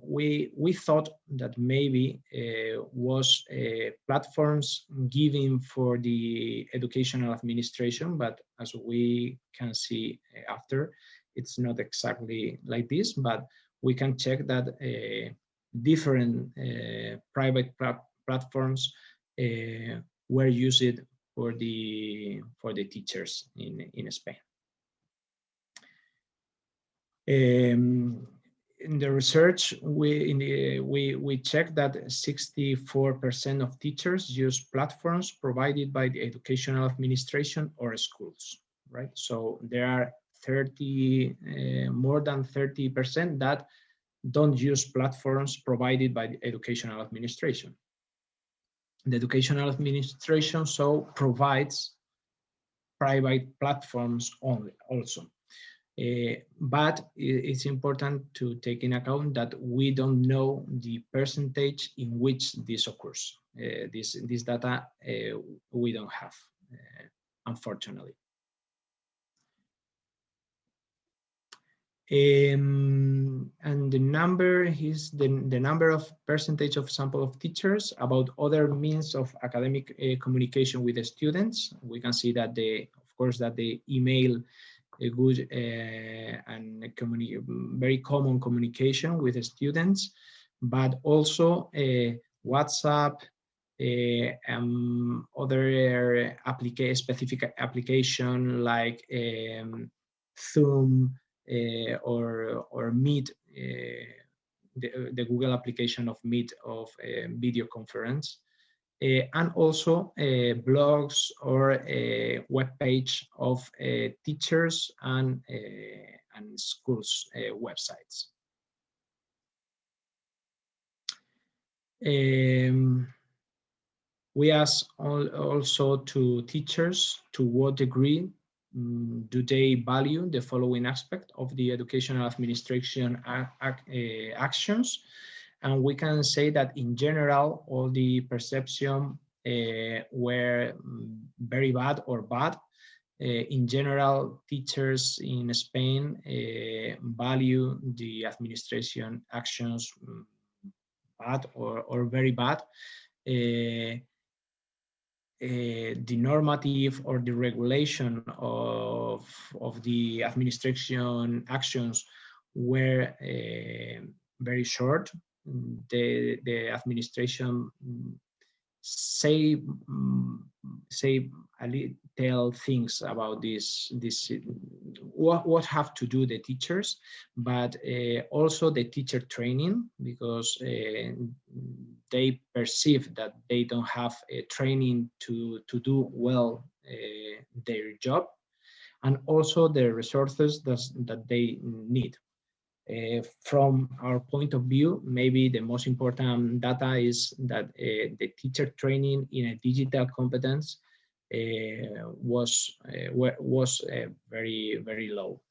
we thought that maybe was platforms given for the educational administration, but as we can see after, it's not exactly like this, but we can check that different private platforms were used for the teachers in Spain. In the research, we checked that 64% of teachers use platforms provided by the educational administration or schools, right? So there are more than 30% that don't use platforms provided by the educational administration. The educational administration so provides private platforms only also. But it's important to take in account that we don't know the percentage in which this occurs. This data we don't have, unfortunately. And the number is the number of percentage of sample of teachers about other means of academic communication with the students. We can see that of course, that the email a good and very common communication with the students, but also WhatsApp, other specific application like Zoom or Meet, the Google application of Meet of video conference. And also blogs or a web page of teachers and schools websites. We ask also to teachers to what degree do they value the following aspect of the educational administration actions. And we can say that in general, all the perception were very bad or bad. In general, teachers in Spain value the administration actions bad or very bad. The normative or the regulation of the administration actions were very short. The administration tell things about this what have to do the teachers, but also the teacher training, because they perceive that they don't have a training to do well their job, and also the resources that they need. From our point of view, maybe the most important data is that the teacher training in a digital competence was very, very low.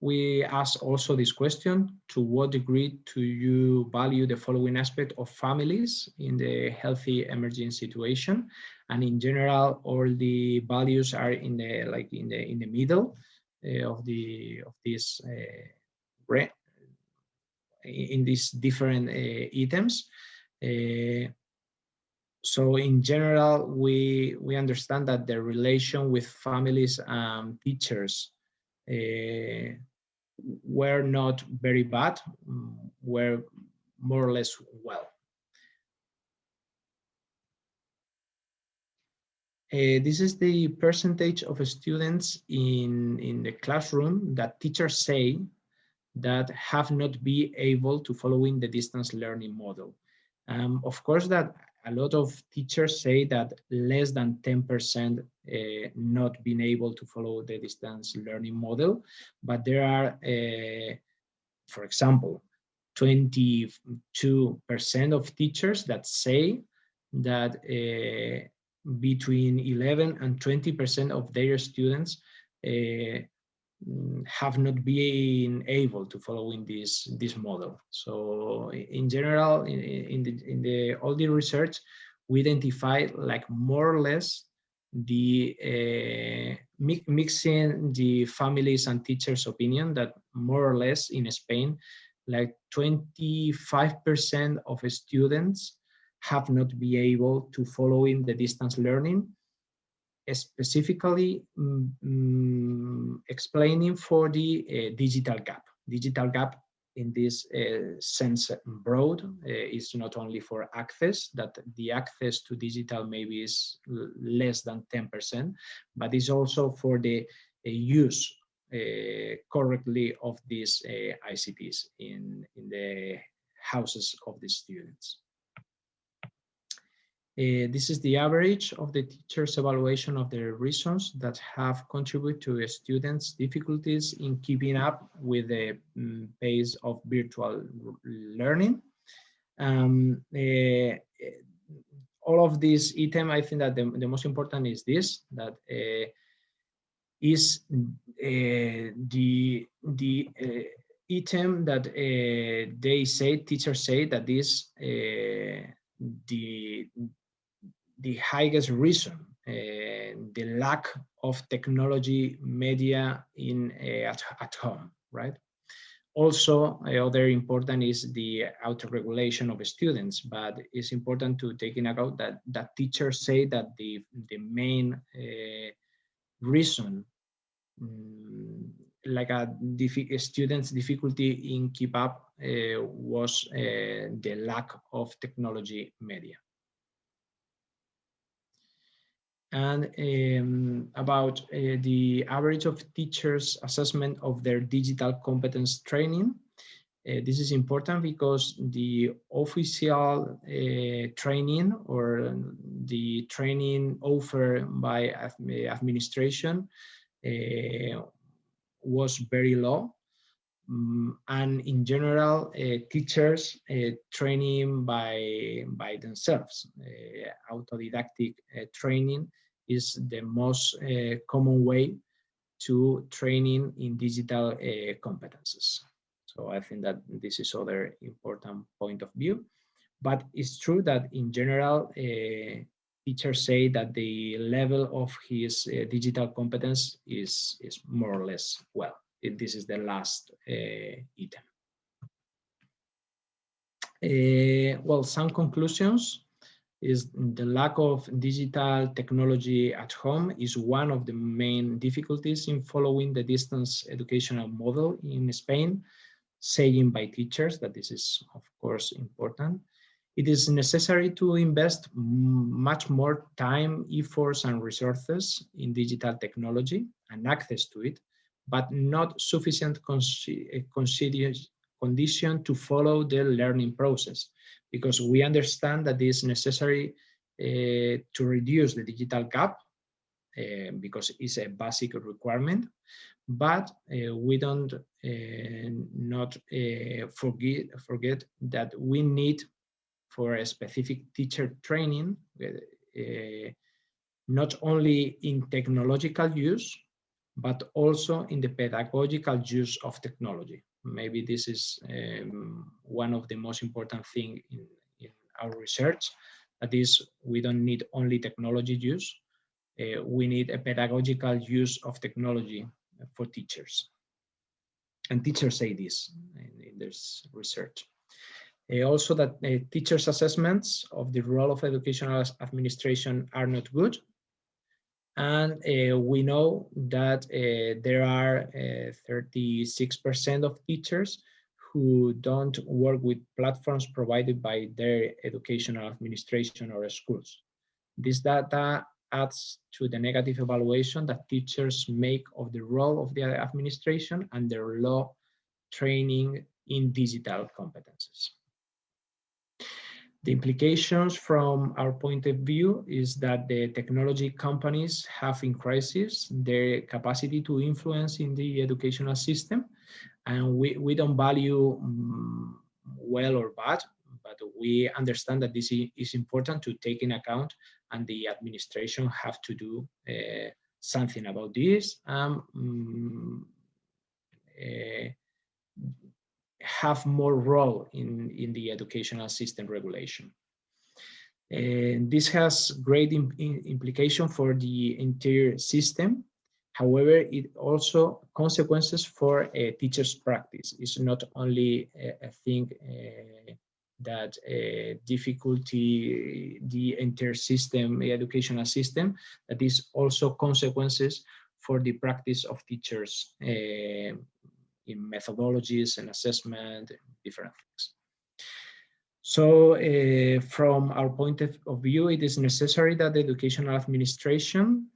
We asked also this question: to what degree do you value the following aspect of families in the healthy emerging situation? And in general, all the values are in the middle of this in these different items. So in general, we understand that the relation with families and teachers were not very bad, were more or less well. This is the percentage of students in the classroom that teachers say that have not been able to follow in the distance learning model. Of course, that a lot of teachers say that less than 10% not been able to follow the distance learning model, but there are, for example, 22% of teachers that say that between 11 and 20% of their students have not been able to follow in this model. So in general, in all the research, we identify like more or less the mixing the families and teachers' opinion that more or less in Spain, like 25% of students have not been able to follow in the distance learning, specifically explaining for the digital gap. Digital gap in this sense broad is not only for access, that the access to digital maybe is less than 10%, but is also for the use correctly of these ICTs in the houses of the students. This is the average of the teacher's evaluation of the reasons that have contributed to a student's difficulties in keeping up with the pace of virtual learning. All of these items, I think that the most important is this, that is the item that they say, teachers say that is the highest reason the lack of technology media at home, right? Also, other important is the auto-regulation of students, but it's important to take in account that teachers say that the main reason, like a student's difficulty in keep up, was the lack of technology media. And about the average of teachers' assessment of their digital competence training. This is important because the official training or the training offered by administration was very low. And in general, teachers training by themselves, autodidactic training is the most common way to training in digital competences. So I think that this is other important point of view. But it's true that in general, teachers say that the level of his digital competence is more or less well. This is the last item. Well, some conclusions is the lack of digital technology at home is one of the main difficulties in following the distance educational model in Spain, saying by teachers that this is, of course, important. It is necessary to invest much more time, efforts, and resources in digital technology and access to it, but not sufficient condition to follow the learning process, because we understand that it is necessary to reduce the digital gap, because it's a basic requirement, but we don't not forget that we need for a specific teacher training, not only in technological use, but also in the pedagogical use of technology. Maybe this is one of the most important things in our research, that is, we don't need only technology use, we need a pedagogical use of technology for teachers. And teachers say this in this research. Also that teachers' assessments of the role of educational administration are not good. And we know that there are 36% of teachers who don't work with platforms provided by their educational administration or schools. This data adds to the negative evaluation that teachers make of the role of the administration and their low training in digital competences. The implications from our point of view is that the technology companies have in crisis their capacity to influence in the educational system, and we don't value well or bad, but we understand that this is important to take in account, and the administration have to do something about this, have more role in the educational system regulation. And this has great implication for the entire system. However, it also consequences for a teacher's practice. It's not only a thing that difficulty the entire system, the educational system, that is also consequences for the practice of teachers in methodologies and assessment, and different things. So from our point of view, it is necessary that the educational administration,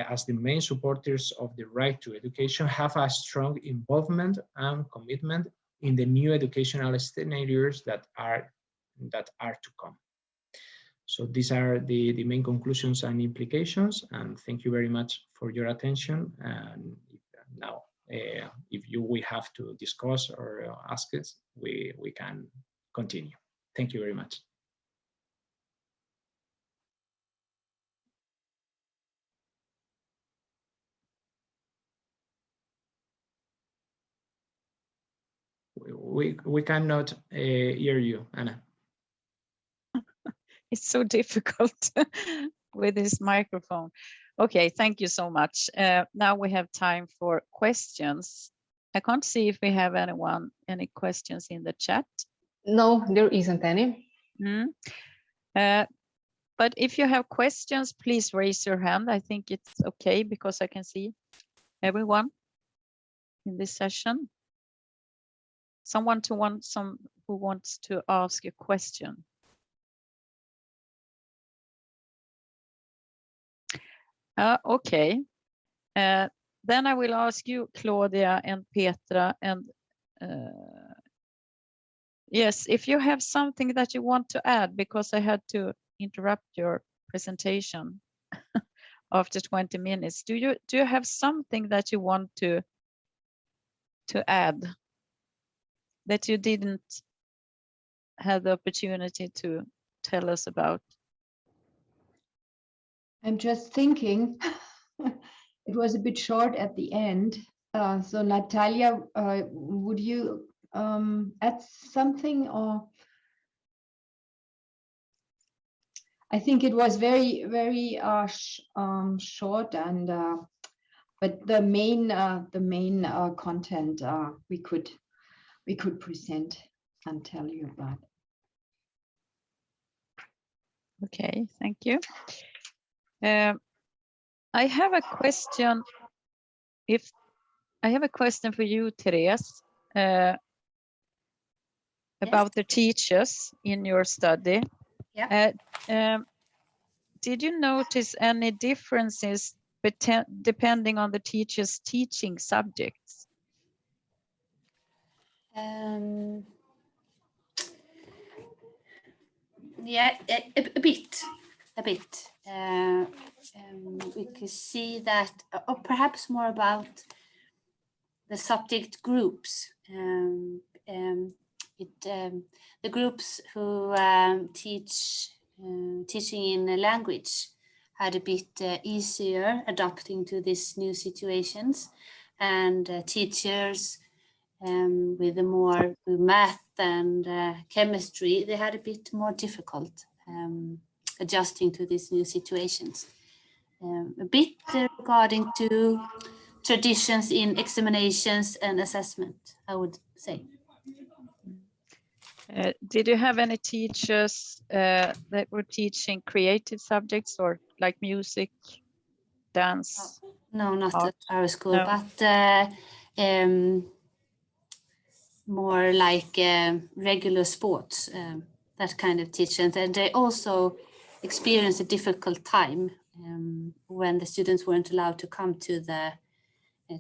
as the main supporters of the right to education, have a strong involvement and commitment in the new educational scenarios that are to come. So these are the main conclusions and implications, and thank you very much for your attention. And now, if we have to discuss or ask us, we can continue. Thank you very much. We cannot hear you, Anna. It's so difficult. with his microphone. Okay, thank you so much. Now we have time for questions. I can't see if we have any questions in the chat. No, there isn't any. But if you have questions, please raise your hand. I think it's okay because I can see everyone in this session. Someone who wants to ask a question. Okay. Then I will ask you, Klaudia and Petra, and yes, if you have something that you want to add, because I had to interrupt your presentation after 20 minutes. Do you have something that you want to add that you didn't have the opportunity to tell us about? I'm just thinking, it was a bit short at the end. So Nataliia, would you add something, or? I think it was very, very short, and but the main content we could present and tell you about. Okay, thank you. I have a question. I have a question for you, Therése, about the teachers in your study. Yeah. Did you notice any differences depending on the teacher's teaching subjects? Yeah, a bit. We could see that, or perhaps more about the subject groups. The groups who teaching in a language had a bit easier adapting to these new situations, and teachers with the more math and chemistry, they had a bit more difficult adjusting to these new situations. A bit regarding to traditions in examinations and assessment, I would say. Did you have any teachers that were teaching creative subjects, or like music, dance? No, not art? at our school, No. but more like regular sports, that kind of teaching. And they also experienced a difficult time when the students weren't allowed to come to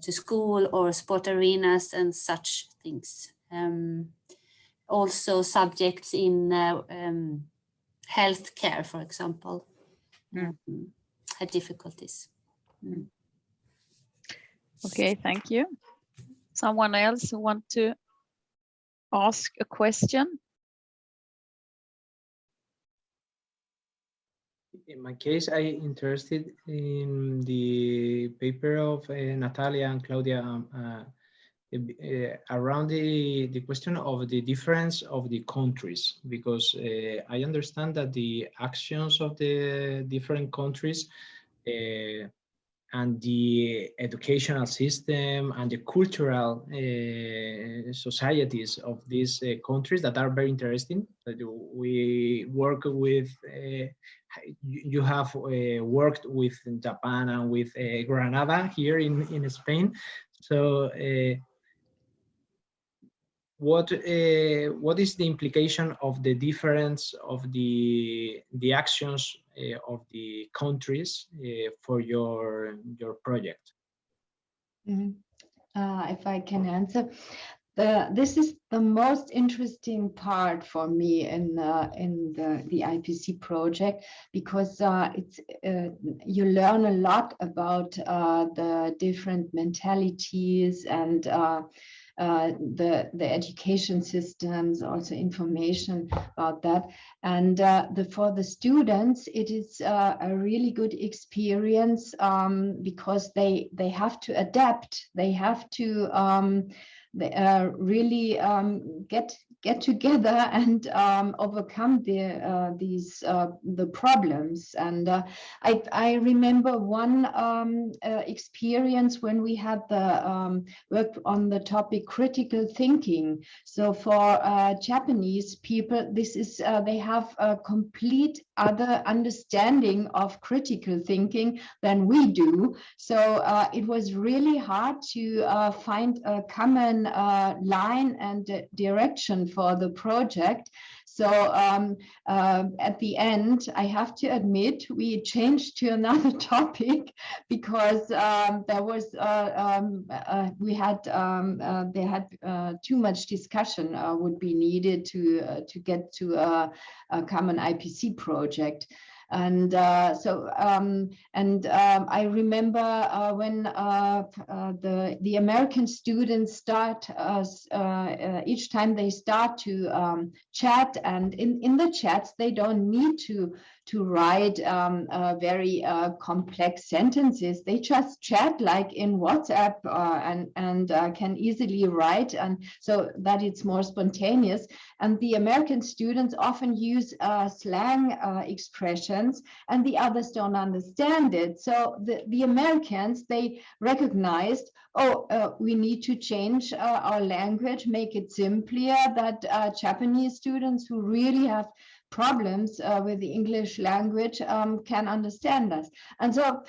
to school or sport arenas and such things. Also subjects in healthcare, for example, had difficulties. Okay, thank you. Someone else who want to ask a question? In my case, I'm interested in the paper of Nataliia and Klaudia around the question of the difference of the countries, because I understand that the actions of the different countries and the educational system and the cultural societies of these countries that are very interesting. That we work with, you have worked with Japan and with Granada here in Spain. So what is the implication of the difference of the actions of the countries for your project? If I can answer, this is the most interesting part for me in the IPC project, because it's you learn a lot about the different mentalities and the education systems, also information about that. And for the students, it is a really good experience because they have to adapt. They have to really get together and overcome the problems. And I remember one experience when we had the work on the topic critical thinking. So for Japanese people, this is they have a complete other understanding of critical thinking than we do. So it was really hard to find a common line and direction for the project. So at the end, I have to admit, we changed to another topic because there was they had too much discussion would be needed to get to a common IPC project. And I remember when the American students start each time they start to chat, and in the chats they don't need to write very complex sentences. They just chat like in WhatsApp and can easily write, and so that it's more spontaneous. And the American students often use slang expressions, and the others don't understand it. So the Americans, they recognized, we need to change our language, make it simpler, that Japanese students who really have problems with the English language can understand us. And so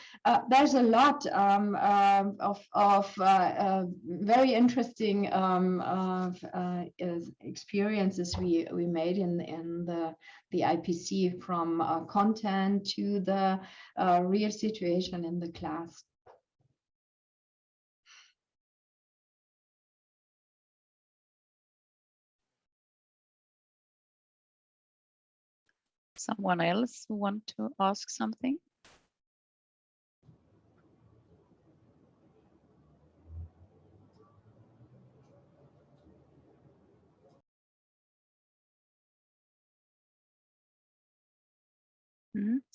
there's a lot of very interesting experiences we made in the IPC, from content to the real situation in the class. Someone else who want to ask something?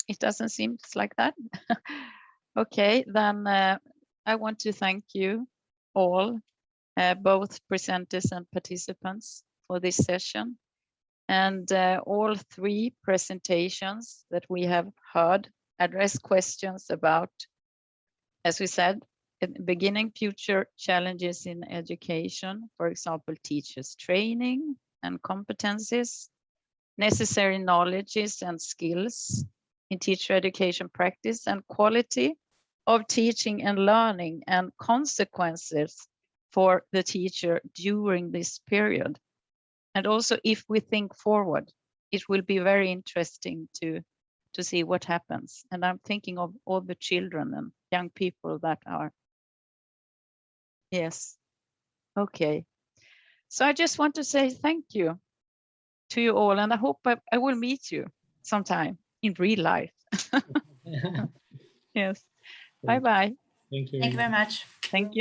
It doesn't seem like that. Okay, then I want to thank you all, both presenters and participants, for this session. And all three presentations that we have heard address questions about, as we said at the beginning, future challenges in education, for example, teachers' training and competencies, necessary knowledges and skills in teacher education practice, and quality of teaching and learning, and consequences for the teacher during this period. And also, if we think forward, it will be very interesting to see what happens. And I'm thinking of all the children and young people that are. Yes. Okay. So I just want to say thank you to you all, and I hope I will meet you sometime in real life. Yes. Bye-bye. Thank you. Thank you very much. Thank you.